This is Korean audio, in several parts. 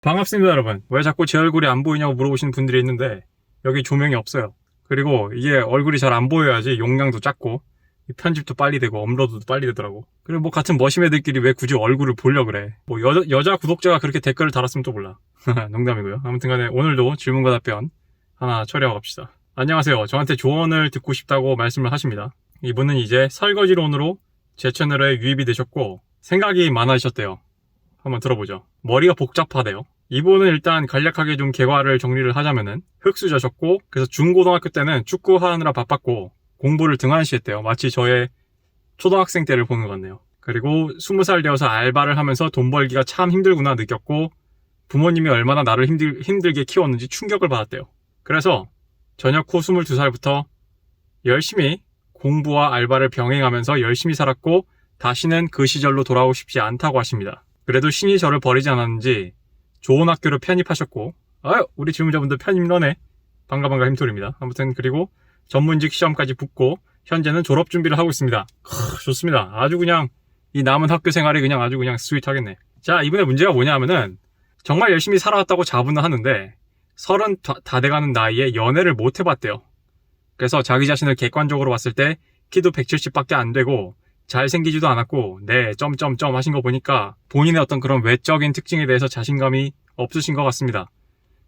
반갑습니다, 여러분. 왜 자꾸 제 얼굴이 안 보이냐고 물어보시는 분들이 있는데 여기 조명이 없어요. 그리고 이게 얼굴이 잘 안 보여야지 용량도 작고 편집도 빨리 되고 업로드도 빨리 되더라고. 그리고 뭐 같은 머시매들끼리 왜 굳이 얼굴을 보려 그래. 뭐 여자 구독자가 그렇게 댓글을 달았으면 또 몰라. 농담이고요. 아무튼 간에 오늘도 질문과 답변 하나 처리하고 갑시다. 안녕하세요. 저한테 조언을 듣고 싶다고 말씀을 하십니다. 이분은 이제 설거지론으로 제 채널에 유입이 되셨고 생각이 많아지셨대요. 한번 들어보죠. 머리가 복잡하대요. 이분은 일단 간략하게 좀 개괄을 정리를 하자면은 흙수저셨고, 그래서 중고등학교 때는 축구하느라 바빴고 공부를 등한시했대요. 마치 저의 초등학생 때를 보는 것 같네요. 그리고 20살 되어서 알바를 하면서 돈 벌기가 참 힘들구나 느꼈고, 부모님이 얼마나 나를 힘들게 키웠는지 충격을 받았대요. 그래서 전역 후 22살부터 열심히 공부와 알바를 병행하면서 열심히 살았고, 다시는 그 시절로 돌아오고 싶지 않다고 하십니다. 그래도 신이 저를 버리지 않았는지 좋은 학교로 편입하셨고, 우리 질문자분들 편입러네. 반가 힘토리입니다. 아무튼 그리고 전문직 시험까지 붙고 현재는 졸업 준비를 하고 있습니다. 좋습니다. 아주 그냥 이 남은 학교 생활이 그냥 아주 그냥 스윗하겠네. 자, 이분의 문제가 뭐냐 하면은 정말 열심히 살아왔다고 자부는 하는데 30 다 돼가는 나이에 연애를 못 해봤대요. 그래서 자기 자신을 객관적으로 봤을 때 키도 170밖에 안 되고 잘생기지도 않았고, 점점점 하신 거 보니까 본인의 어떤 그런 외적인 특징에 대해서 자신감이 없으신 것 같습니다.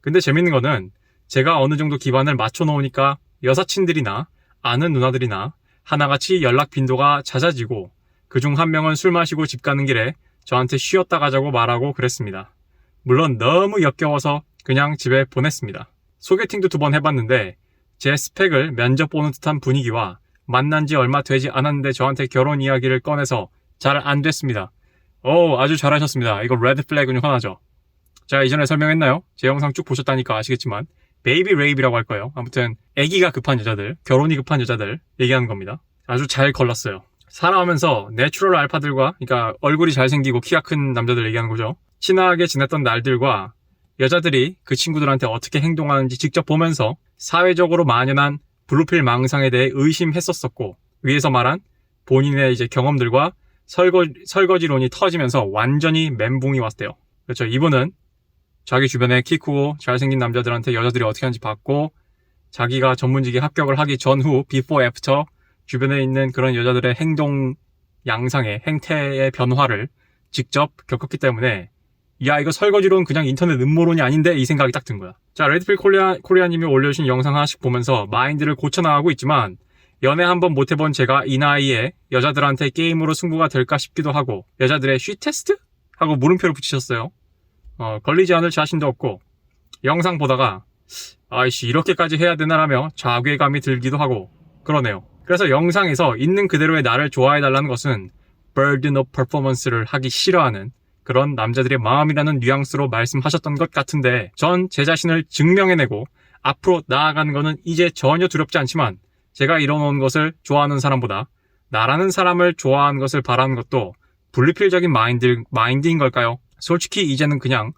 근데 재밌는 거는 제가 어느 정도 기반을 맞춰 놓으니까 여사친들이나 아는 누나들이나 하나같이 연락 빈도가 잦아지고, 그중 한 명은 술 마시고 집 가는 길에 저한테 쉬었다 가자고 말하고 그랬습니다. 물론 너무 역겨워서 그냥 집에 보냈습니다. 소개팅도 2번 해봤는데 제 스펙을 면접 보는 듯한 분위기와 만난 지 얼마 되지 않았는데 저한테 결혼 이야기를 꺼내서 잘 안 됐습니다. 아주 잘하셨습니다. 이거 레드 플래그 중 하나죠. 제가 이전에 설명했나요? 제 영상 쭉 보셨다니까 아시겠지만 베이비 레이비라고 할 거예요. 아무튼 아기가 급한 여자들, 결혼이 급한 여자들 얘기하는 겁니다. 아주 잘 걸렀어요. 살아오면서 내추럴 알파들과, 그러니까 얼굴이 잘생기고 키가 큰 남자들 얘기하는 거죠. 친하게 지냈던 날들과 여자들이 그 친구들한테 어떻게 행동하는지 직접 보면서 사회적으로 만연한 블루필 망상에 대해 의심했었었고, 위에서 말한 본인의 이제 경험들과 설거지론이 터지면서 완전히 멘붕이 왔대요. 그렇죠. 이분은 자기 주변에 키 크고 잘생긴 남자들한테 여자들이 어떻게 하는지 봤고, 자기가 전문직에 합격을 하기 전후 before after 주변에 있는 그런 여자들의 행동 양상의 행태의 변화를 직접 겪었기 때문에 이거 설거지론 그냥 인터넷 음모론이 아닌데 이 생각이 딱 든 거야. 자, 레드필 코리아님이 올려주신 영상 하나씩 보면서 마인드를 고쳐나가고 있지만, 연애 한번 못해본 제가 이 나이에 여자들한테 게임으로 승부가 될까 싶기도 하고, 여자들의 쉬 테스트? 하고 물음표를 붙이셨어요. 걸리지 않을 자신도 없고, 영상 보다가 아이씨 이렇게까지 해야 되나라며 자괴감이 들기도 하고 그러네요. 그래서 영상에서 있는 그대로의 나를 좋아해달라는 것은 burden of performance를 하기 싫어하는 그런 남자들의 마음이라는 뉘앙스로 말씀하셨던 것 같은데, 전 제 자신을 증명해내고 앞으로 나아가는 거는 이제 전혀 두렵지 않지만, 제가 이뤄놓은 것을 좋아하는 사람보다 나라는 사람을 좋아하는 것을 바라는 것도 분리필적인 마인드인 걸까요? 솔직히 이제는 그냥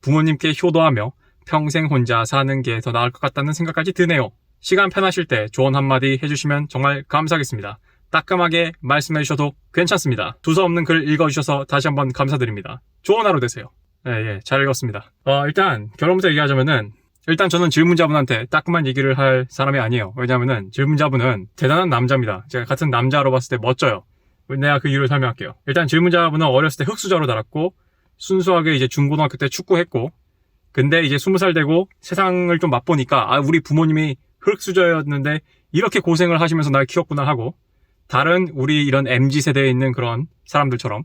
부모님께 효도하며 평생 혼자 사는 게 더 나을 것 같다는 생각까지 드네요. 시간 편하실 때 조언 한마디 해주시면 정말 감사하겠습니다. 따끔하게 말씀해 주셔도 괜찮습니다. 두서없는 글 읽어주셔서 다시 한번 감사드립니다. 좋은 하루 되세요. 잘 읽었습니다. 일단 결론부터 얘기하자면은, 일단 저는 질문자분한테 따끔한 얘기를 할 사람이 아니에요. 왜냐면은 질문자분은 대단한 남자입니다. 제가 같은 남자로 봤을 때 멋져요. 내가 그 이유를 설명할게요. 일단 질문자분은 어렸을 때 흙수저로 자랐고, 순수하게 이제 중고등학교 때 축구했고, 근데 이제 20살 되고 세상을 좀 맛보니까 우리 부모님이 흙수저였는데 이렇게 고생을 하시면서 날 키웠구나 하고, 다른 우리 이런 MZ세대에 있는 그런 사람들처럼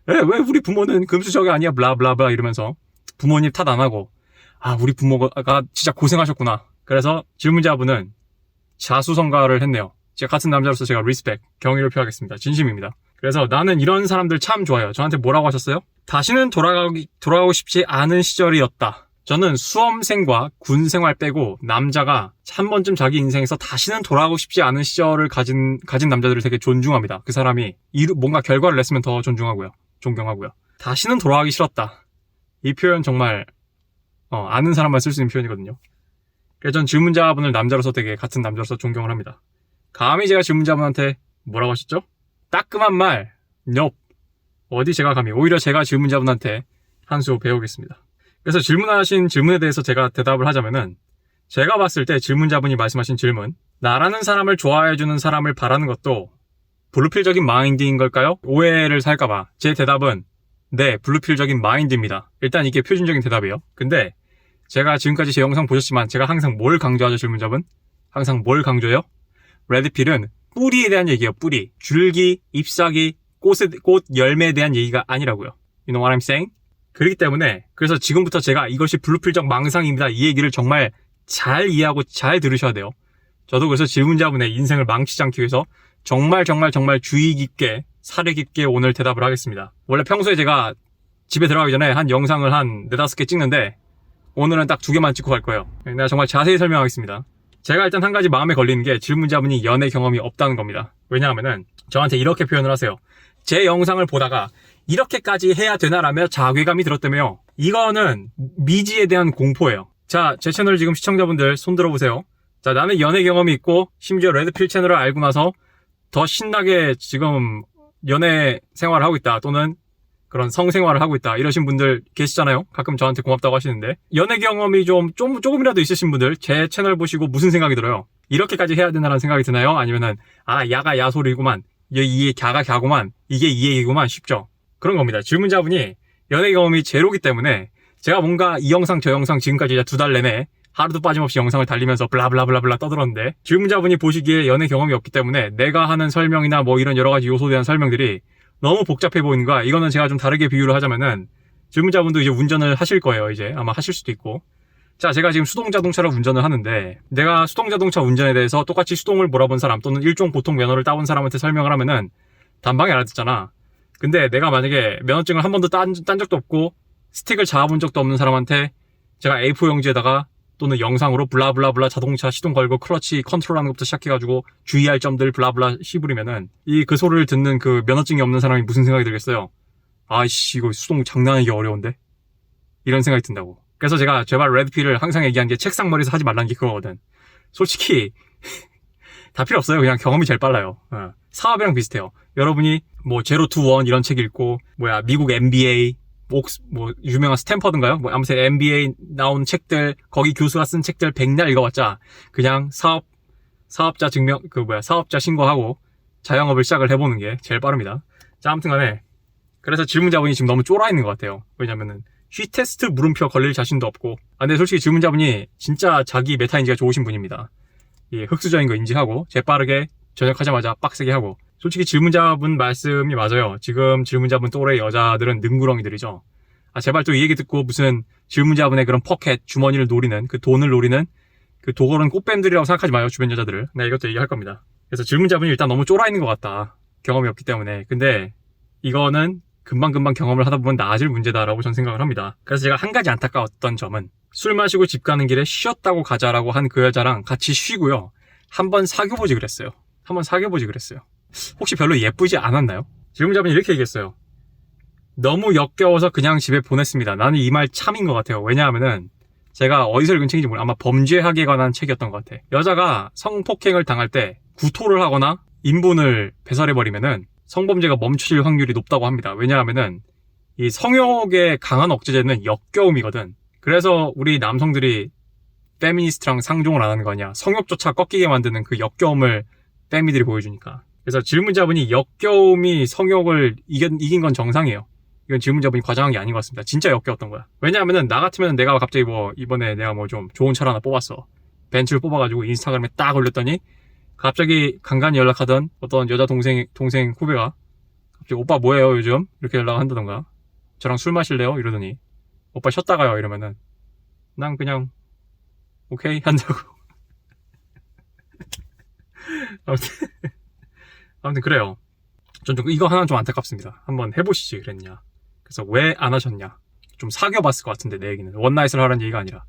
왜 우리 부모는 금수저가 아니야 블라블라블라 이러면서 부모님 탓 안 하고, 우리 부모가 진짜 고생하셨구나. 그래서 질문자분은 자수성가를 했네요. 제가 같은 남자로서 제가 리스펙, 경의를 표하겠습니다. 진심입니다. 그래서 나는 이런 사람들 참 좋아요. 저한테 뭐라고 하셨어요? 다시는 돌아가고 싶지 않은 시절이었다. 저는 수험생과 군생활 빼고 남자가 한 번쯤 자기 인생에서 다시는 돌아가고 싶지 않은 시절을 가진 남자들을 되게 존중합니다. 그 사람이 뭔가 결과를 냈으면 더 존경하고요. 다시는 돌아가기 싫었다. 이 표현 정말 아는 사람만 쓸 수 있는 표현이거든요. 그래서 전 질문자분을 남자로서 되게 같은 남자로서 존경을 합니다. 감히 제가 질문자분한테 뭐라고 하셨죠? 따끔한 말, nope. 어디 제가 감히, 오히려 제가 질문자분한테 한 수 배우겠습니다. 그래서 질문하신 질문에 대해서 제가 대답을 하자면은, 제가 봤을 때 질문자분이 말씀하신 질문, 나라는 사람을 좋아해주는 사람을 바라는 것도 블루필적인 마인드인 걸까요? 오해를 살까봐 제 대답은 네, 블루필적인 마인드입니다. 일단 이게 표준적인 대답이에요. 근데 제가 지금까지 제 영상 보셨지만 제가 항상 뭘 강조하죠, 질문자분? 항상 뭘 강조해요? 레드필은 뿌리에 대한 얘기예요, 뿌리. 줄기, 잎사귀, 꽃 열매에 대한 얘기가 아니라고요. You know what I'm saying? 그렇기 때문에 그래서 지금부터 제가 이것이 블루필적 망상입니다, 이 얘기를 정말 잘 이해하고 잘 들으셔야 돼요. 저도 그래서 질문자분의 인생을 망치지 않기 위해서 정말 주의 깊게 사려 깊게 오늘 대답을 하겠습니다. 원래 평소에 제가 집에 들어가기 전에 한 영상을 한 4-5개 찍는데 오늘은 딱 2개만 찍고 갈 거예요. 내가 정말 자세히 설명하겠습니다. 제가 일단 한 가지 마음에 걸리는 게 질문자분이 연애 경험이 없다는 겁니다. 왜냐하면은 저한테 이렇게 표현을 하세요. 제 영상을 보다가 이렇게까지 해야 되나라며 자괴감이 들었다며요. 이거는 미지에 대한 공포예요. 자, 제 채널 지금 시청자분들 손 들어보세요. 자, 나는 연애 경험이 있고 심지어 레드필 채널을 알고 나서 더 신나게 지금 연애 생활을 하고 있다, 또는 그런 성생활을 하고 있다, 이러신 분들 계시잖아요. 가끔 저한테 고맙다고 하시는데, 연애 경험이 조금이라도 있으신 분들 제 채널 보시고 무슨 생각이 들어요? 이렇게까지 해야 되나라는 생각이 드나요? 아니면은 야가 야 소리구만, 이게 갸가 갸구만, 이게 이 얘기구만, 싶죠? 그런 겁니다. 질문자분이 연애 경험이 제로기 때문에 제가 뭔가 이 영상 저 영상 지금까지 2달 내내 하루도 빠짐없이 영상을 달리면서 블라블라블라블라 떠들었는데, 질문자분이 보시기에 연애 경험이 없기 때문에 내가 하는 설명이나 뭐 이런 여러 가지 요소에 대한 설명들이 너무 복잡해 보이는 거야. 이거는 제가 좀 다르게 비유를 하자면은, 질문자분도 이제 운전을 하실 거예요. 이제 아마 하실 수도 있고. 자, 제가 지금 수동자동차를 운전을 하는데, 내가 수동자동차 운전에 대해서 똑같이 수동을 몰아본 사람 또는 일종 보통 면허를 따본 사람한테 설명을 하면은 단방에 알아듣잖아. 근데 내가 만약에 면허증을 한 번도 딴 적도 없고 스틱을 잡아본 적도 없는 사람한테 제가 A4 용지에다가 또는 영상으로 블라블라블라 자동차 시동 걸고 클러치 컨트롤하는 것부터 시작해가지고 주의할 점들 블라블라 씹으리면은, 그 소리를 듣는 그 면허증이 없는 사람이 무슨 생각이 들겠어요? 아이씨, 이거 수동 장난하기 어려운데? 이런 생각이 든다고. 그래서 제가 제발 레드필을 항상 얘기한 게 책상 머리에서 하지 말라는 게 그거거든. 솔직히 다 필요 없어요. 그냥 경험이 제일 빨라요. 사업이랑 비슷해요. 여러분이 뭐 제로 투 원 이런 책 읽고, 미국 MBA, 유명한 스탠퍼드인가요? 아무튼 MBA 나온 책들, 거기 교수가 쓴 책들 100날 읽어봤자 그냥 사업자 신고하고 자영업을 시작을 해보는 게 제일 빠릅니다. 자, 아무튼 간에 그래서 질문자분이 지금 너무 쫄아 있는 것 같아요. 왜냐면은 쉬테스트 물음표 걸릴 자신도 없고. 근데 솔직히 질문자분이 진짜 자기 메타인지가 좋으신 분입니다. 흑수저인 거 인지하고 재빠르게 전역하자마자 빡세게 하고. 솔직히 질문자분 말씀이 맞아요. 지금 질문자분 또래 여자들은 능구렁이들이죠. 제발 또 이 얘기 듣고 무슨 질문자분의 그런 포켓, 주머니를 노리는, 그 돈을 노리는 그 도걸은 꽃뱀들이라고 생각하지 마요, 주변 여자들을. 네, 이것도 얘기할 겁니다. 그래서 질문자분이 일단 너무 쫄아 있는 것 같다, 경험이 없기 때문에. 근데 이거는 금방금방 경험을 하다 보면 나아질 문제다라고 저는 생각을 합니다. 그래서 제가 한 가지 안타까웠던 점은, 술 마시고 집 가는 길에 쉬었다고 가자라고 한 그 여자랑 같이 쉬고요, 한번 사귀어보지 그랬어요. 혹시 별로 예쁘지 않았나요? 질문자분이 이렇게 얘기했어요. 너무 역겨워서 그냥 집에 보냈습니다. 나는 이 말 참인 것 같아요. 왜냐하면은 제가 어디서 읽은 책인지 모르겠어요. 아마 범죄학에 관한 책이었던 것 같아. 여자가 성폭행을 당할 때 구토를 하거나 인분을 배설해버리면은 성범죄가 멈추실 확률이 높다고 합니다. 왜냐하면은 이 성욕의 강한 억제제는 역겨움이거든. 그래서 우리 남성들이 페미니스트랑 상종을 안 하는 거 아니야. 성욕조차 꺾이게 만드는 그 역겨움을 페미들이 보여주니까. 그래서 질문자분이 역겨움이 성욕을 이긴 건 정상이에요. 이건 질문자분이 과장한 게 아닌 것 같습니다. 진짜 역겨웠던 거야. 왜냐하면은 나 같으면 내가 갑자기 이번에 내가 좀 좋은 차를 하나 뽑았어. 벤츠를 뽑아가지고 인스타그램에 딱 올렸더니 갑자기 간간히 연락하던 어떤 여자 동생 후배가 갑자기 오빠 뭐해요 요즘? 이렇게 연락한다던가, 저랑 술 마실래요? 이러더니 오빠 쉬었다 가요 이러면은 난 그냥 오케이 한다고. 아무튼 그래요. 전 이거 하나는 좀 안타깝습니다. 한번 해보시지 그랬냐. 그래서 왜 안 하셨냐. 좀 사귀어봤을 것 같은데, 내 얘기는 원나잇을 하라는 얘기가 아니라.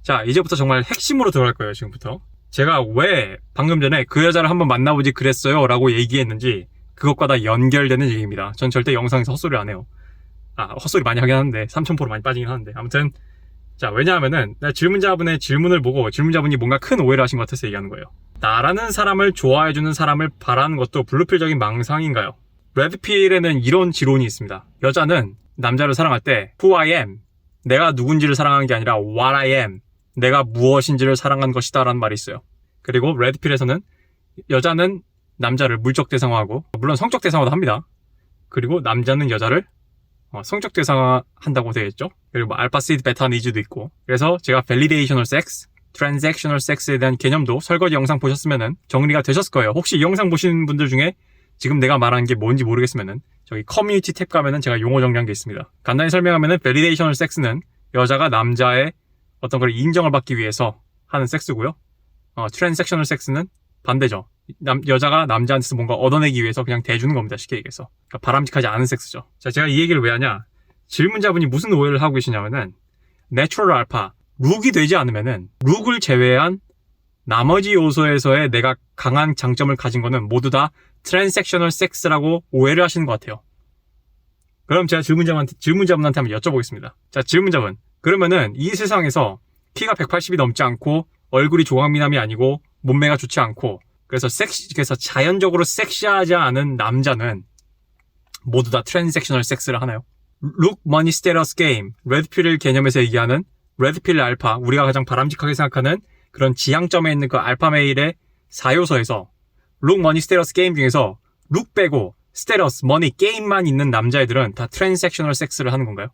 자, 이제부터 정말 핵심으로 들어갈 거예요. 지금부터 제가 왜 방금 전에 그 여자를 한번 만나보지 그랬어요 라고 얘기했는지 그것과 다 연결되는 얘기입니다. 전 절대 영상에서 헛소리 안 해요. 헛소리 많이 하긴 하는데 3000% 많이 빠지긴 하는데. 아무튼 자, 왜냐하면은 내가 질문자분의 질문을 보고 질문자분이 뭔가 큰 오해를 하신 것 같아서 얘기하는 거예요. 나라는 사람을 좋아해주는 사람을 바라는 것도 블루필적인 망상인가요? 레드필에는 이런 지론이 있습니다. 여자는 남자를 사랑할 때 Who I am, 내가 누군지를 사랑하는 게 아니라 what I am, 내가 무엇인지를 사랑한 것이다 라는 말이 있어요. 그리고 레드필에서는 여자는 남자를 물적 대상화하고, 물론 성적 대상화도 합니다. 그리고 남자는 여자를 성적 대상화한다고 되어 있죠. 그리고 뭐 알파, 시드, 베타 니즈도 있고. 그래서 제가 validational sex, transactional sex에 대한 개념도 설거지 영상 보셨으면은 정리가 되셨을 거예요. 혹시 이 영상 보시는 분들 중에 지금 내가 말하는 게 뭔지 모르겠으면은 저기 커뮤니티 탭 가면은 제가 용어 정리한 게 있습니다. 간단히 설명하면은 validational sex는 여자가 남자의 어떤 걸 인정을 받기 위해서 하는 섹스고요. transactional sex는 반대죠. 여자가 남자한테서 뭔가 얻어내기 위해서 그냥 대주는 겁니다. 쉽게 얘기해서. 그러니까 바람직하지 않은 섹스죠. 자, 제가 이 얘기를 왜 하냐? 질문자분이 무슨 오해를 하고 계시냐면은 내추럴 알파, 룩이 되지 않으면은 룩을 제외한 나머지 요소에서의 내가 강한 장점을 가진 거는 모두 다 트랜섹셔널 섹스라고 오해를 하시는 것 같아요. 그럼 제가 질문자분한테 한번 여쭤보겠습니다. 자, 질문자분. 그러면은 이 세상에서 키가 180이 넘지 않고 얼굴이 조각미남이 아니고 몸매가 좋지 않고 그래서 자연적으로 섹시하지 않은 남자는 모두 다 트랜섹셔널 섹스를 하나요? 룩, 머니, 스테러스 게임, 레드필 개념에서 얘기하는 레드필 알파, 우리가 가장 바람직하게 생각하는 그런 지향점에 있는 그 알파 메일의 4요소에서 룩, 머니, 스테러스 게임 중에서 룩 빼고 스테러스, 머니, 게임만 있는 남자애들은 다 트랜섹셔널 섹스를 하는 건가요?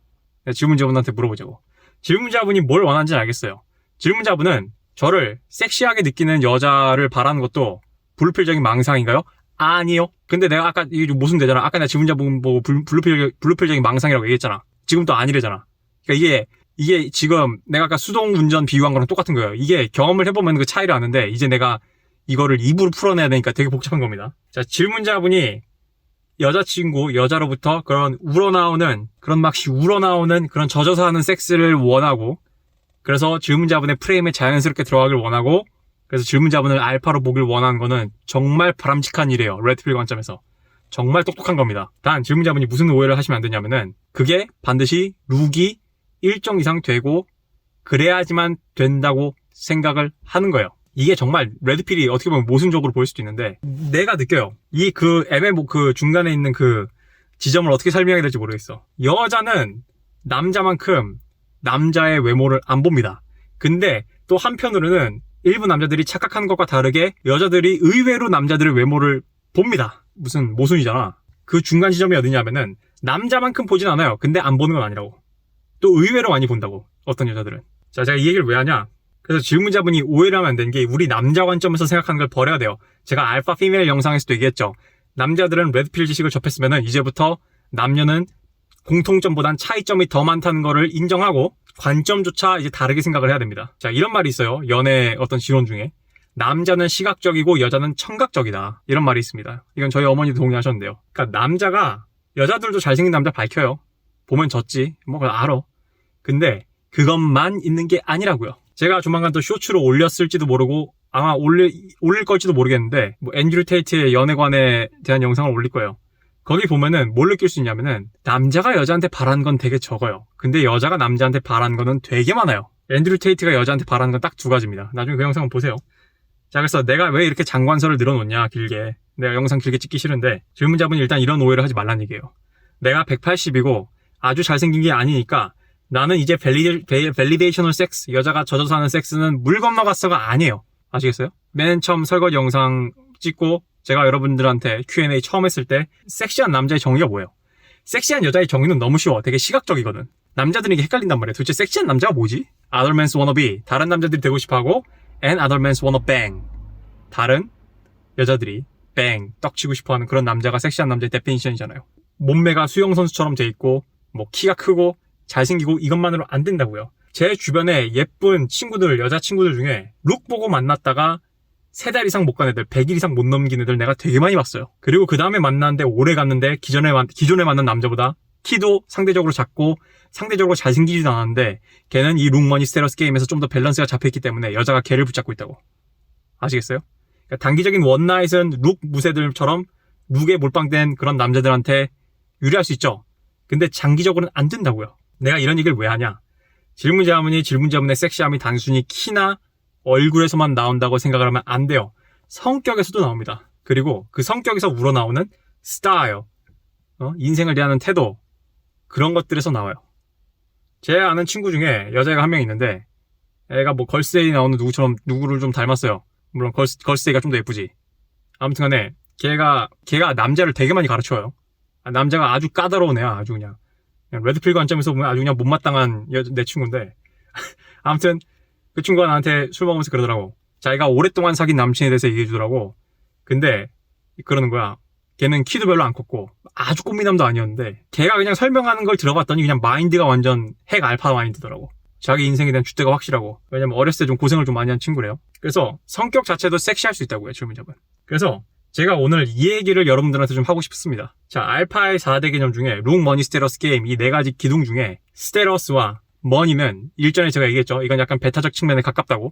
질문자분한테 물어보자고. 질문자분이 뭘 원하는지는 알겠어요. 질문자분은 저를 섹시하게 느끼는 여자를 바라는 것도 블루필적인 망상인가요? 아니요. 근데 내가 아까 이게 좀 모순되잖아. 아까 내가 질문자분 보고 블루필적인 망상이라고 얘기했잖아. 지금 또 아니래잖아. 그러니까 이게 지금 내가 아까 수동 운전 비유한 거랑 똑같은 거예요. 이게 경험을 해보면 그 차이를 아는데 이제 내가 이거를 입으로 풀어내야 되니까 되게 복잡한 겁니다. 자, 질문자분이 여자로부터 그런 그런 막시 우러나오는 그런 젖어서 하는 섹스를 원하고 그래서 질문자분의 프레임에 자연스럽게 들어가길 원하고 그래서 질문자분을 알파로 보길 원하는 거는 정말 바람직한 일이에요. 레드필 관점에서. 정말 똑똑한 겁니다. 단 질문자분이 무슨 오해를 하시면 안 되냐면은 그게 반드시 룩이 일정 이상 되고 그래야지만 된다고 생각을 하는 거예요. 이게 정말 레드필이 어떻게 보면 모순적으로 보일 수도 있는데 내가 느껴요. 그 중간에 있는 그 지점을 어떻게 설명해야 될지 모르겠어. 여자는 남자만큼 남자의 외모를 안 봅니다. 근데 또 한편으로는 일부 남자들이 착각하는 것과 다르게 여자들이 의외로 남자들의 외모를 봅니다. 무슨 모순이잖아. 그 중간 지점이 어디냐면은 남자만큼 보진 않아요. 근데 안 보는 건 아니라고. 또 의외로 많이 본다고. 어떤 여자들은. 자, 제가 이 얘기를 왜 하냐? 그래서 질문자분이 오해를 하면 안 되는 게 우리 남자 관점에서 생각하는 걸 버려야 돼요. 제가 알파 피메일 영상에서도 얘기했죠. 남자들은 레드필 지식을 접했으면은 이제부터 남녀는 공통점보단 차이점이 더 많다는 거를 인정하고 관점조차 이제 다르게 생각을 해야 됩니다. 자, 이런 말이 있어요. 연애 어떤 지론 중에. 남자는 시각적이고 여자는 청각적이다. 이런 말이 있습니다. 이건 저희 어머니도 동의하셨는데요. 그러니까 남자가 여자들도 잘생긴 남자 밝혀요. 보면 졌지. 뭐 그걸 알아. 근데 그것만 있는 게 아니라고요. 제가 조만간 또 쇼츠로 올렸을지도 모르고 아마 올릴 걸지도 모르겠는데 뭐 앤드류 테이트의 연애관에 대한 영상을 올릴 거예요. 거기 보면은 뭘 느낄 수 있냐면은 남자가 여자한테 바라는 건 되게 적어요. 근데 여자가 남자한테 바라는 거는 되게 많아요. 앤드류 테이트가 여자한테 바라는 건 딱 2가지입니다. 나중에 그 영상을 보세요. 자, 그래서 내가 왜 이렇게 장관설을 늘어놓냐 길게. 내가 영상 길게 찍기 싫은데 질문자분이 일단 이런 오해를 하지 말란 얘기예요. 내가 180이고 아주 잘생긴 게 아니니까 나는 이제 밸리데이셔널 섹스, 여자가 젖어서 하는 섹스는 물 건너갔어가 아니에요. 아시겠어요? 맨 처음 설거지 영상 찍고 제가 여러분들한테 Q&A 처음 했을 때 섹시한 남자의 정의가 뭐예요? 섹시한 여자의 정의는 너무 쉬워. 되게 시각적이거든. 남자들이 이게 헷갈린단 말이에요. 도대체 섹시한 남자가 뭐지? Other men's wanna be. 다른 남자들이 되고 싶어하고 and other men's wanna bang. 다른 여자들이 bang, 떡치고 싶어하는 그런 남자가 섹시한 남자의 데피니션이잖아요. 몸매가 수영선수처럼 돼 있고 뭐 키가 크고 잘생기고 이것만으로 안 된다고요. 제 주변에 예쁜 친구들, 여자친구들 중에 룩 보고 만났다가 3달 이상 못 간 애들, 100일 이상 못 넘긴 애들 내가 되게 많이 봤어요. 그리고 그 다음에 만났는데 오래 갔는데 기존에 만난 남자보다 키도 상대적으로 작고 상대적으로 잘생기지도 않았는데 걔는 이 룩머니 스테러스 게임에서 좀 더 밸런스가 잡혀있기 때문에 여자가 걔를 붙잡고 있다고. 아시겠어요? 그러니까 단기적인 원나잇은 룩 무새들처럼 룩에 몰빵된 그런 남자들한테 유리할 수 있죠. 근데 장기적으로는 안 된다고요. 내가 이런 얘기를 왜 하냐? 질문자분의 섹시함이 단순히 키나 얼굴에서만 나온다고 생각을 하면 안 돼요. 성격에서도 나옵니다. 그리고 그 성격에서 우러나오는 스타일, 인생을 대하는 태도, 그런 것들에서 나와요. 제 아는 친구 중에 여자애가 한 명 있는데 애가 뭐 걸스데이 나오는 누구를 좀 닮았어요. 물론 걸스데이가 좀 더 예쁘지. 아무튼 간에 걔가 남자를 되게 많이 가르쳐요. 남자가 아주 까다로운 애야. 아주 그냥 레드필 관점에서 보면 아주 그냥 못마땅한 내 친구인데 아무튼 그 친구가 나한테 술 먹으면서 그러더라고. 자기가 오랫동안 사귄 남친에 대해서 얘기해주더라고. 근데 그러는 거야. 걔는 키도 별로 안 컸고 아주 꽃미남도 아니었는데 걔가 그냥 설명하는 걸 들어봤더니 그냥 마인드가 완전 핵 알파 마인드더라고. 자기 인생에 대한 줏대가 확실하고. 왜냐면 어렸을 때 좀 고생을 좀 많이 한 친구래요. 그래서 성격 자체도 섹시할 수 있다고요, 질문자분. 그래서 제가 오늘 이 얘기를 여러분들한테 좀 하고 싶습니다. 자, 알파의 4대 개념 중에 룩, 머니, 스테러스, 게임 이 4가지 기둥 중에 스테러스와 머니는 일전에 제가 얘기했죠. 이건 약간 베타적 측면에 가깝다고.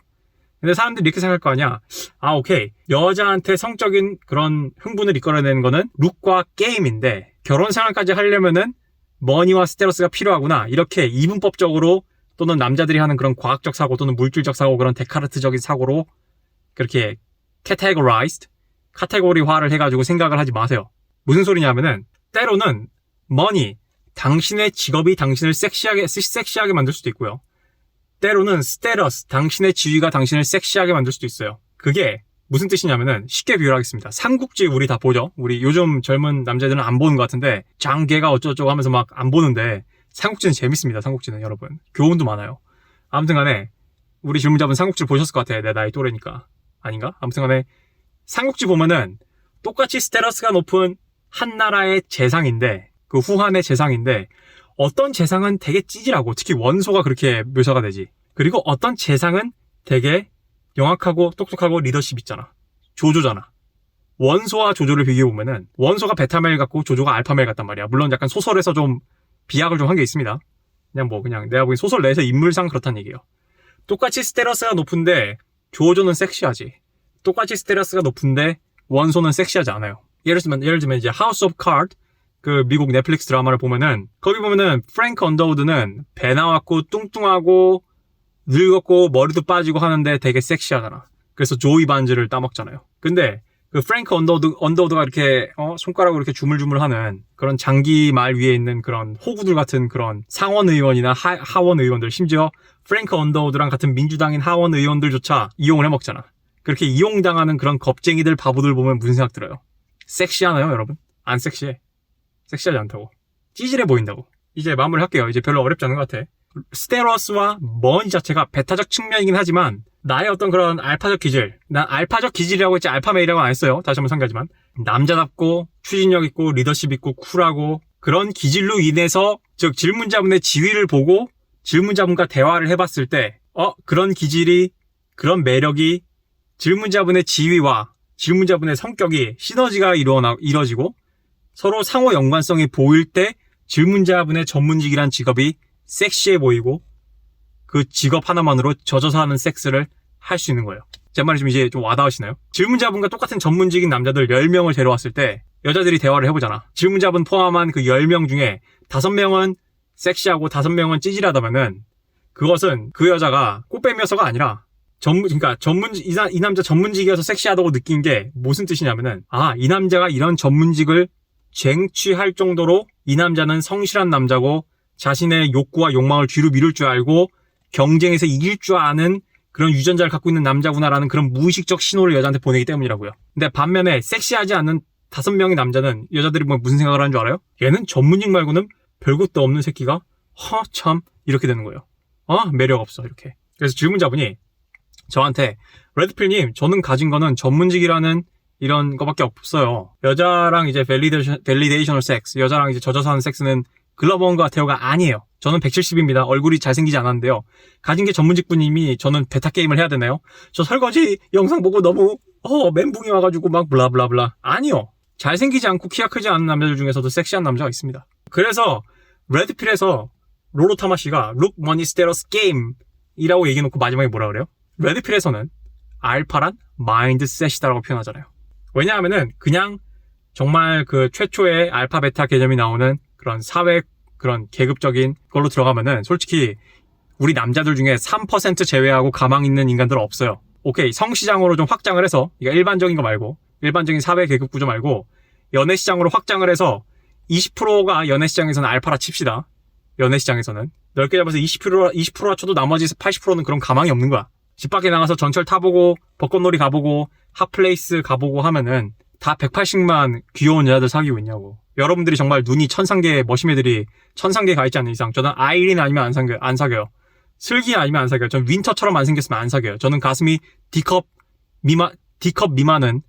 근데 사람들이 이렇게 생각할 거 아니야. 아, 오케이. 여자한테 성적인 그런 흥분을 이끌어내는 거는 룩과 게임인데 결혼 생활까지 하려면은 머니와 스테러스가 필요하구나. 이렇게 이분법적으로 또는 남자들이 하는 그런 과학적 사고 또는 물질적 사고 그런 데카르트적인 사고로 그렇게 카테고리화를 해가지고 생각을 하지 마세요. 무슨 소리냐면은 때로는 머니, 당신의 직업이 당신을 섹시하게 만들 수도 있고요. 때로는 스테러스, 당신의 지위가 당신을 섹시하게 만들 수도 있어요. 그게 무슨 뜻이냐면은 쉽게 비유하겠습니다. 삼국지 우리 다 보죠? 우리 요즘 젊은 남자들은 안 보는 것 같은데 장계가 어쩌고저쩌고 하면서 막 안 보는데 삼국지는 재밌습니다. 삼국지는 여러분. 교훈도 많아요. 아무튼 간에 우리 질문자분 삼국지를 보셨을 것 같아. 내 나이 또래니까. 아닌가? 아무튼 간에 삼국지 보면은 똑같이 스테러스가 높은 한 나라의 재상인데 그 후한의 재상인데 어떤 재상은 되게 찌질하고 특히 원소가 그렇게 묘사가 되지. 그리고 어떤 재상은 되게 영악하고 똑똑하고 리더십 있잖아. 조조잖아. 원소와 조조를 비교해보면은 원소가 베타메일 같고 조조가 알파메일 같단 말이야. 물론 약간 소설에서 좀 비약을 좀 한 게 있습니다. 그냥 내가 보기엔 소설 내에서 인물상 그렇다는 얘기예요. 똑같이 스테러스가 높은데 조조는 섹시하지. 똑같이 스테러스가 높은데 원소는 섹시하지 않아요. 예를 들면 이제 하우스 오브 카드 그 미국 넷플릭스 드라마를 보면은 거기 보면은 프랭크 언더우드는 배 나왔고 뚱뚱하고 늙었고 머리도 빠지고 하는데 되게 섹시하잖아. 그래서 조이 반즈를 따먹잖아요. 근데 그 프랭크 언더우드가 이렇게 손가락으로 이렇게 주물주물하는 그런 장기 말 위에 있는 그런 호구들 같은 그런 상원 의원이나 하원 의원들, 심지어 프랭크 언더우드랑 같은 민주당인 하원 의원들조차 이용을 해먹잖아. 그렇게 이용당하는 그런 겁쟁이들 바보들 보면 무슨 생각 들어요? 섹시하나요, 여러분? 안 섹시해. 섹시하지 않다고. 찌질해 보인다고. 이제 마무리할게요. 이제 별로 어렵지 않은 것 같아. 스테러스와 머니 자체가 베타적 측면이긴 하지만 나의 어떤 그런 알파적 기질, 난 알파적 기질이라고 했지 알파메이라고 안 했어요. 다시 한번 상기하지만 남자답고 추진력 있고 리더십 있고 쿨하고 그런 기질로 인해서 즉 질문자분의 지위를 보고 질문자분과 대화를 해봤을 때 그런 기질이 그런 매력이 질문자분의 지위와 질문자분의 성격이 시너지가 이루어지고 서로 상호 연관성이 보일 때 질문자분의 전문직이란 직업이 섹시해 보이고 그 직업 하나만으로 젖어서 하는 섹스를 할 수 있는 거예요. 제 말이 이제 좀 와닿으시나요? 질문자분과 똑같은 전문직인 남자들 10명을 데려왔을 때 여자들이 대화를 해보잖아. 질문자분 포함한 그 10명 중에 5명은 섹시하고 5명은 찌질하다면은 그것은 그 여자가 꽃뱀이어서가 아니라 이 남자 전문직이어서 섹시하다고 느낀 게 무슨 뜻이냐면은 이 남자가 이런 전문직을 쟁취할 정도로 이 남자는 성실한 남자고 자신의 욕구와 욕망을 뒤로 미룰 줄 알고 경쟁에서 이길 줄 아는 그런 유전자를 갖고 있는 남자구나라는 그런 무의식적 신호를 여자한테 보내기 때문이라고요. 근데 반면에 섹시하지 않은 5명의 남자는 여자들이 무슨 생각을 하는 줄 알아요? 얘는 전문직 말고는 별것도 없는 새끼가 참 이렇게 되는 거예요. 매력 없어 이렇게. 그래서 질문자분이 저한테 레드필님 저는 가진 거는 전문직이라는 이런 거밖에 없어요. 여자랑 이제 밸리데이셔널 섹스, 여자랑 이제 젖어서 하는 섹스는 글러브원과 테오가 아니에요. 저는 170입니다. 얼굴이 잘생기지 않았는데요. 가진 게 전문직분님이 저는 베타 게임을 해야 되나요? 저 설거지 영상 보고 너무 멘붕이 와가지고 막 블라블라블라. 아니요. 잘생기지 않고 키가 크지 않은 남자들 중에서도 섹시한 남자가 있습니다. 그래서 레드필에서 로로 타마 씨가 룩, 머니, 스테러스, 게임이라고 얘기해놓고 마지막에 뭐라 그래요? 레드필에서는 알파란 마인드셋이다라고 표현하잖아요. 왜냐하면은 그냥 정말 그 최초의 알파 베타 개념이 나오는 그런 사회 그런 계급적인 걸로 들어가면은 솔직히 우리 남자들 중에 3% 제외하고 가망 있는 인간들은 없어요. 오케이, 성시장으로 좀 확장을 해서 이거 일반적인 거 말고 일반적인 사회 계급 구조 말고 연애시장으로 확장을 해서 20%가 연애시장에서는 알파라 칩시다. 연애시장에서는 넓게 잡아서 20%라 쳐도 나머지 80%는 그런 가망이 없는 거야. 집 밖에 나가서 전철 타보고 벚꽃놀이 가보고 핫플레이스 가보고 하면은 다 180만 귀여운 여자들 사귀고 있냐고. 여러분들이 정말 눈이 천상계의 머시매들이 천상계에 가 있지 않는 이상 저는 아이린 아니면 안 사겨요. 슬기 아니면 안 사겨요. 전 윈터처럼 안 생겼으면 안 사겨요. 저는 가슴이 D컵 미만은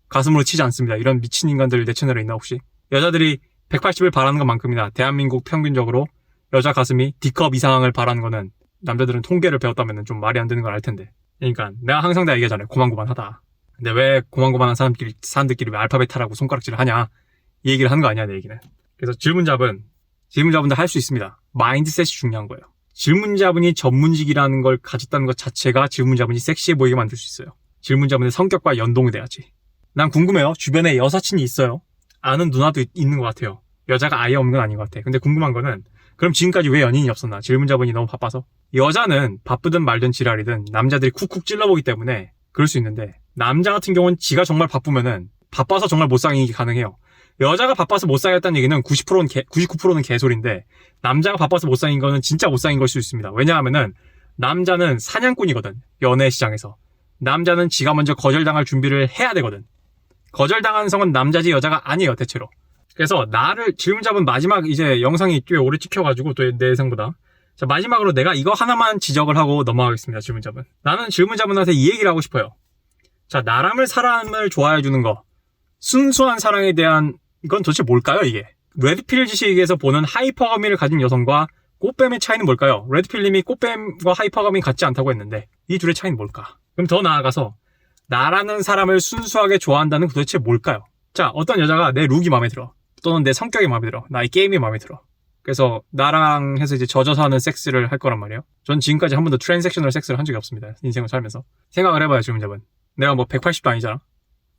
가슴으로 치지 않습니다. 이런 미친 인간들 내 채널에 있나 혹시? 여자들이 180을 바라는 것만큼이나 대한민국 평균적으로 여자 가슴이 D컵 이상을 바라는 거는 남자들은 통계를 배웠다면 좀 말이 안 되는 걸 알 텐데. 그러니까 내가 항상 다 얘기하잖아요. 고만고만하다. 근데 왜 고만고만한 사람들끼리 왜 알파벳하라고 손가락질을 하냐 이 얘기를 하는 거 아니야 내 얘기는. 그래서 질문자분들 할 수 있습니다. 마인드셋이 중요한 거예요. 질문자분이 전문직이라는 걸 가졌다는 것 자체가 질문자분이 섹시해 보이게 만들 수 있어요. 질문자분의 성격과 연동이 돼야지. 난 궁금해요. 주변에 여사친이 있어요. 아는 누나도 있는 것 같아요. 여자가 아예 없는 건 아닌 것 같아. 근데 궁금한 거는 그럼 지금까지 왜 연인이 없었나? 질문자분이 너무 바빠서? 여자는 바쁘든 말든 지랄이든 남자들이 쿡쿡 찔러보기 때문에 그럴 수 있는데 남자 같은 경우는 지가 정말 바쁘면은 바빠서 정말 못 사귀기 가능해요. 여자가 바빠서 못 사귀었다는 얘기는 99%는 개소리인데 남자가 바빠서 못 사귄 거는 진짜 못 사귄 걸 수 있습니다. 왜냐하면은 남자는 사냥꾼이거든. 연애 시장에서. 남자는 지가 먼저 거절당할 준비를 해야 되거든. 거절당하는 성은 남자지 여자가 아니에요 대체로. 그래서 나를 질문자분 마지막 이제 영상이 꽤 오래 찍혀가지고 또 내 예상보다 자 마지막으로 내가 이거 하나만 지적을 하고 넘어가겠습니다. 질문자분. 나는 질문자분한테 이 얘기를 하고 싶어요. 자 사람을 좋아해주는 거 순수한 사랑에 대한 이건 도대체 뭘까요 이게? 레드필 지식에서 보는 하이퍼가미를 가진 여성과 꽃뱀의 차이는 뭘까요? 레드필님이 꽃뱀과 하이퍼가미 같지 않다고 했는데 이 둘의 차이는 뭘까? 그럼 더 나아가서 나라는 사람을 순수하게 좋아한다는 도대체 뭘까요? 자 어떤 여자가 내 룩이 마음에 들어 또는 내 성격이 마음에 들어 나의 게임이 마음에 들어 그래서 나랑 해서 이제 젖어서 하는 섹스를 할 거란 말이에요. 전 지금까지 한 번도 트랜섹셔널 섹스를 한 적이 없습니다. 인생을 살면서. 생각을 해봐요 질문자분. 내가 뭐 180도 아니잖아.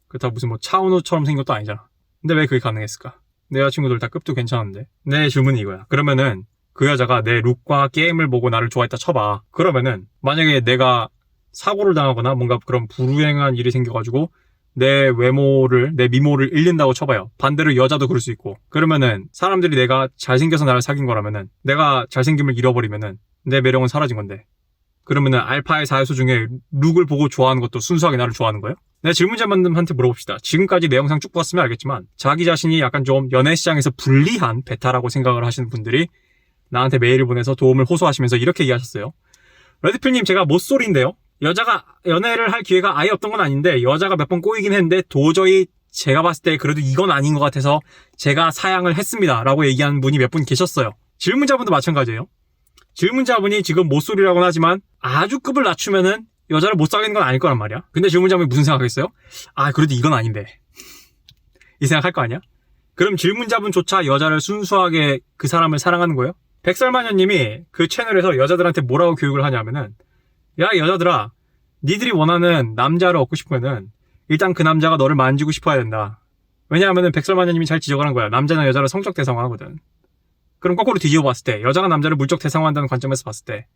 그렇다고 무슨 뭐 차은우처럼 생긴 것도 아니잖아. 근데 왜 그게 가능했을까? 내 여자친구들 다 급도 괜찮은데. 내 질문이 이거야. 그러면은 그 여자가 내 룩과 게임을 보고 나를 좋아했다 쳐봐. 그러면은 만약에 내가 사고를 당하거나 뭔가 그런 불우행한 일이 생겨가지고 내 미모를 잃는다고 쳐봐요. 반대로 여자도 그럴 수 있고. 그러면은 사람들이 내가 잘생겨서 나를 사귄 거라면은 내가 잘생김을 잃어버리면은 내 매력은 사라진 건데. 그러면은 알파의 4요소 중에 룩을 보고 좋아하는 것도 순수하게 나를 좋아하는 거예요? 내가 질문자분한테 물어봅시다. 지금까지 내 영상 쭉 봤으면 알겠지만 자기 자신이 약간 좀 연애 시장에서 불리한 베타라고 생각을 하시는 분들이 나한테 메일을 보내서 도움을 호소하시면서 이렇게 얘기하셨어요. 레드필님 제가 못소리인데요. 여자가 연애를 할 기회가 아예 없던 건 아닌데 여자가 몇 번 꼬이긴 했는데 도저히 제가 봤을 때 그래도 이건 아닌 것 같아서 제가 사양을 했습니다 라고 얘기하는 분이 몇 분 계셨어요. 질문자분도 마찬가지예요. 질문자분이 지금 못소리라고는 하지만 아주 급을 낮추면은 여자를 못 사귀는 건 아닐 거란 말이야. 근데 질문자분이 무슨 생각했어요? 아 그래도 이건 아닌데 이 생각할 거 아니야? 그럼 질문자분조차 여자를 순수하게 그 사람을 사랑하는 거예요? 백설마녀님이 그 채널에서 여자들한테 뭐라고 교육을 하냐면은 야 여자들아 니들이 원하는 남자를 얻고 싶으면은 일단 그 남자가 너를 만지고 싶어야 된다. 왜냐하면은 백설마녀님이 잘 지적을 한 거야. 남자는 여자를 성적 대상화하거든. 그럼 거꾸로 뒤집어 봤을 때 여자가 남자를 물적 대상화한다는 관점에서 봤을 때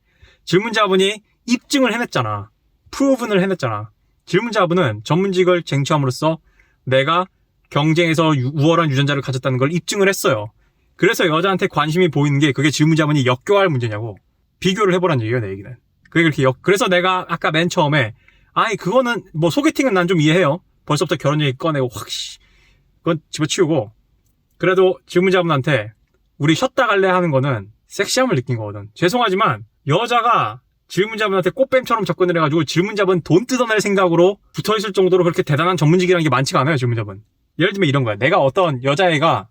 질문자분이 입증을 해냈잖아. 프로븐을 해냈잖아. 질문자분은 전문직을 쟁취함으로써 내가 경쟁에서 우월한 유전자를 가졌다는 걸 입증을 했어요. 그래서 여자한테 관심이 보이는 게 그게 질문자분이 역겨워할 문제냐고. 비교를 해보란 얘기예요 내 얘기는. 그게 그렇게 그래서 내가 아까 맨 처음에 아니 그거는 뭐 소개팅은 난 좀 이해해요. 벌써부터 결혼 얘기 꺼내고 그건 집어치우고 그래도 질문자분한테 우리 쉬었다 갈래 하는 거는 섹시함을 느낀 거거든. 죄송하지만 여자가 질문자분한테 꽃뱀처럼 접근을 해가지고 질문자분 돈 뜯어낼 생각으로 붙어있을 정도로 그렇게 대단한 전문직이라는 게 많지가 않아요 질문자분. 예를 들면 이런 거야. 내가 어떤 여자애가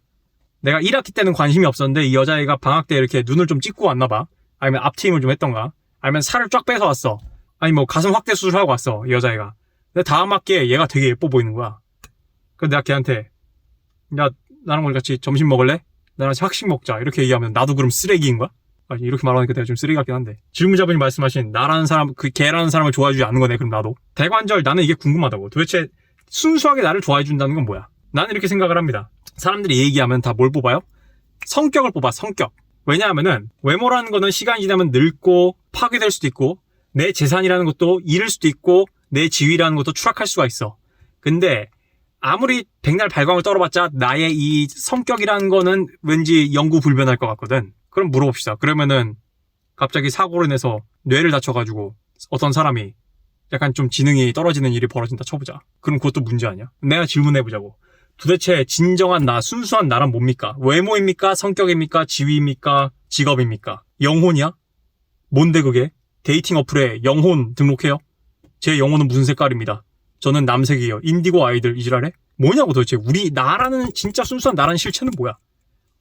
내가 1학기 때는 관심이 없었는데 이 여자애가 방학 때 이렇게 눈을 좀 찍고 왔나 봐. 아니면 앞트임을 좀 했던가. 아니면 살을 쫙 빼서 왔어. 아니 뭐 가슴 확대 수술하고 왔어 이 여자애가. 근데 다음 학기에 얘가 되게 예뻐 보이는 거야. 그래서 내가 걔한테 야 나랑 우리 같이 점심 먹을래? 나랑 같이 학식 먹자 이렇게 얘기하면 나도 그럼 쓰레기인 거야? 아니, 이렇게 말하니까 내가 좀 쓰레기 같긴 한데 질문자분이 말씀하신 나라는 사람 그 걔라는 사람을 좋아해주지 않는 거네. 그럼 나도 대관절 나는 이게 궁금하다고. 도대체 순수하게 나를 좋아해준다는 건 뭐야? 나는 이렇게 생각을 합니다. 사람들이 얘기하면 다 뭘 뽑아요? 성격을 뽑아. 성격. 왜냐하면은 외모라는 거는 시간이 지나면 늙고 파괴될 수도 있고 내 재산이라는 것도 잃을 수도 있고 내 지위라는 것도 추락할 수가 있어. 근데 아무리 백날 발광을 떨어봤자 나의 이 성격이라는 거는 왠지 영구불변할 것 같거든. 그럼 물어봅시다. 그러면은 갑자기 사고로 인해서 뇌를 다쳐가지고 어떤 사람이 약간 좀 지능이 떨어지는 일이 벌어진다 쳐보자. 그럼 그것도 문제 아니야? 내가 질문해보자고. 도대체 진정한 나, 순수한 나란 뭡니까? 외모입니까? 성격입니까? 지위입니까? 직업입니까? 영혼이야? 뭔데 그게? 데이팅 어플에 영혼 등록해요? 제 영혼은 무슨 색깔입니다. 저는 남색이에요. 인디고 아이들 이지랄해? 뭐냐고 도대체. 나라는 진짜 순수한 나라는 실체는 뭐야?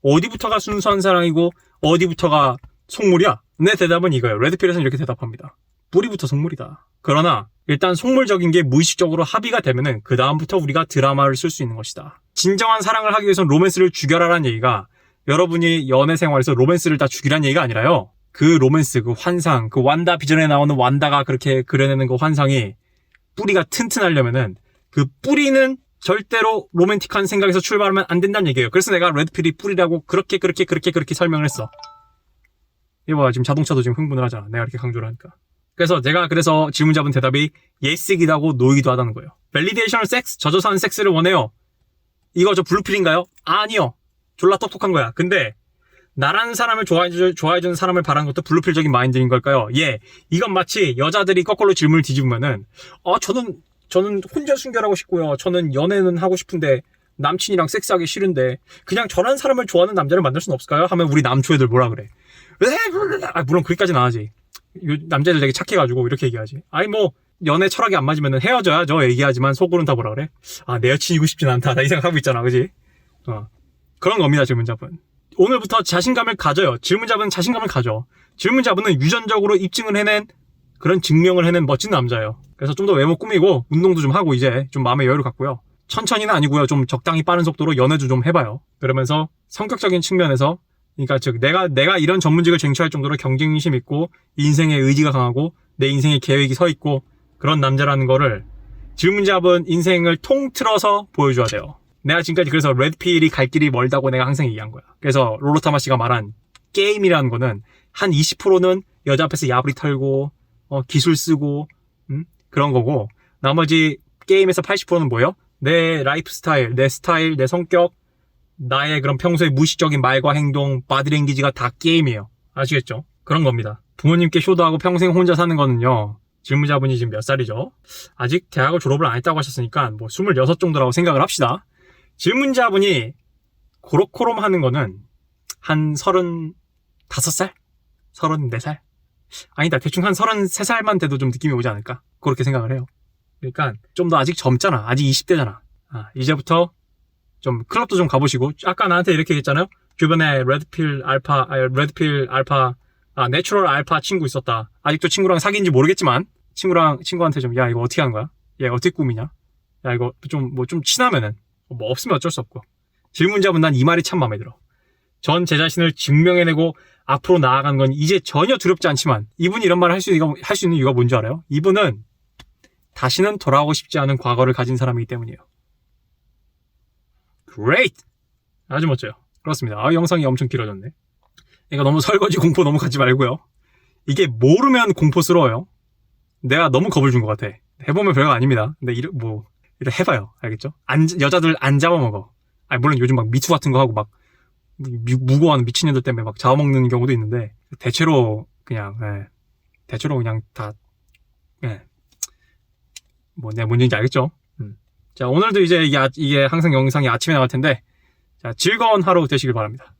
어디부터가 순수한 사랑이고 어디부터가 속물이야? 내 대답은 이거예요. 레드필에서는 이렇게 대답합니다. 뿌리부터 속물이다. 그러나 일단 속물적인 게 무의식적으로 합의가 되면은 그 다음부터 우리가 드라마를 쓸 수 있는 것이다. 진정한 사랑을 하기 위해서는 로맨스를 죽여라라는 얘기가 여러분이 연애 생활에서 로맨스를 다 죽이라는 얘기가 아니라요. 그 로맨스, 그 환상, 그 완다 비전에 나오는 완다가 그렇게 그려내는 그 환상이 뿌리가 튼튼하려면은 그 뿌리는 절대로 로맨틱한 생각에서 출발하면 안 된다는 얘기예요. 그래서 내가 레드필이 뿌리라고 그렇게 설명을 했어. 이거 봐, 지금 자동차도 지금 흥분을 하잖아. 내가 이렇게 강조를 하니까. 그래서 질문자분 대답이 예스이기도 하고 노이기도 하다는 거예요. 밸리데이셔널 섹스, 젖어서 하는 섹스를 원해요. 이거 저 블루필인가요? 아니요. 졸라 똑똑한 거야. 근데 나라는 사람을 좋아해주는 사람을 바라는 것도 블루필적인 마인드인 걸까요? 예. 이건 마치 여자들이 거꾸로 질문을 뒤집으면은 저는 혼자 순결하고 싶고요. 저는 연애는 하고 싶은데 남친이랑 섹스하기 싫은데 그냥 저런 사람을 좋아하는 남자를 만날 수는 없을까요? 하면 우리 남초 애들 뭐라 그래? 물론 거기까지는 안 하지. 남자들 되게 착해가지고 이렇게 얘기하지. 아니 뭐 연애 철학이 안 맞으면 헤어져야죠 얘기하지만 속으로는 다 뭐라 그래? 아, 내 여친이고 싶진 않다. 나 이 생각하고 있잖아. 그지? 그런 겁니다. 질문자분. 오늘부터 자신감을 가져요. 질문자분은 자신감을 가져. 질문자분은 유전적으로 입증을 해낸 그런 증명을 해낸 멋진 남자예요. 그래서 좀 더 외모 꾸미고 운동도 좀 하고 이제 좀 마음의 여유를 갖고요. 천천히는 아니고요. 좀 적당히 빠른 속도로 연애도 좀 해봐요. 그러면서 성격적인 측면에서 그러니까 즉 내가 이런 전문직을 쟁취할 정도로 경쟁심 있고 인생에 의지가 강하고 내 인생에 계획이 서 있고 그런 남자라는 거를 질문자분 인생을 통틀어서 보여줘야 돼요. 내가 지금까지 그래서 레드필이 갈 길이 멀다고 내가 항상 얘기한 거야. 그래서 롤로타마 씨가 말한 게임이라는 거는 한 20%는 여자 앞에서 야부리 털고 기술 쓰고 그런 거고 나머지 게임에서 80%는 뭐예요? 내 라이프 스타일, 내 성격, 나의 그런 평소의 무의식적인 말과 행동, 바디랭귀지가 다 게임이에요. 아시겠죠? 그런 겁니다. 부모님께 효도하고 평생 혼자 사는 거는요. 질문자분이 지금 몇 살이죠? 아직 대학을 졸업을 안 했다고 하셨으니까 뭐 26 정도라고 생각을 합시다. 질문자분이 고로코롬 하는 거는 한 35살? 34살? 아니다. 대충 한 33살만 돼도 좀 느낌이 오지 않을까? 그렇게 생각을 해요. 그러니까 좀 더 아직 젊잖아. 아직 20대잖아. 이제부터 좀 클럽도 좀 가보시고 아까 나한테 이렇게 얘기했잖아요. 주변에 레드필 알파 내추럴 알파 친구 있었다. 아직도 친구랑 사귄지 모르겠지만 친구한테 좀 야 이거 어떻게 하는 거야? 얘 어떻게 꾸미냐? 야 이거 좀 친하면은 뭐 없으면 어쩔 수 없고. 질문자분 난 이 말이 참 마음에 들어. 전 제 자신을 증명해내고 앞으로 나아가는 건 이제 전혀 두렵지 않지만 이분이 이런 말을 할 수 있는 이유가 뭔지 알아요? 이분은 다시는 돌아오고 싶지 않은 과거를 가진 사람이기 때문이에요. Great! 아주 멋져요. 그렇습니다. 영상이 엄청 길어졌네. 그러니까 너무 설거지 공포 너무 갖지 말고요. 이게 모르면 공포스러워요. 내가 너무 겁을 준 것 같아. 해보면 별거 아닙니다. 근데 일단 해봐요. 알겠죠? 여자들 안 잡아먹어. 물론 요즘 막 미투 같은 거 하고 막 무고한 미친년들 때문에 막 잡아먹는 경우도 있는데 대체로 그냥 다 내가 뭔 얘기인지 알겠죠? 자, 오늘도 이제 이게 항상 영상이 아침에 나갈 텐데 자, 즐거운 하루 되시길 바랍니다.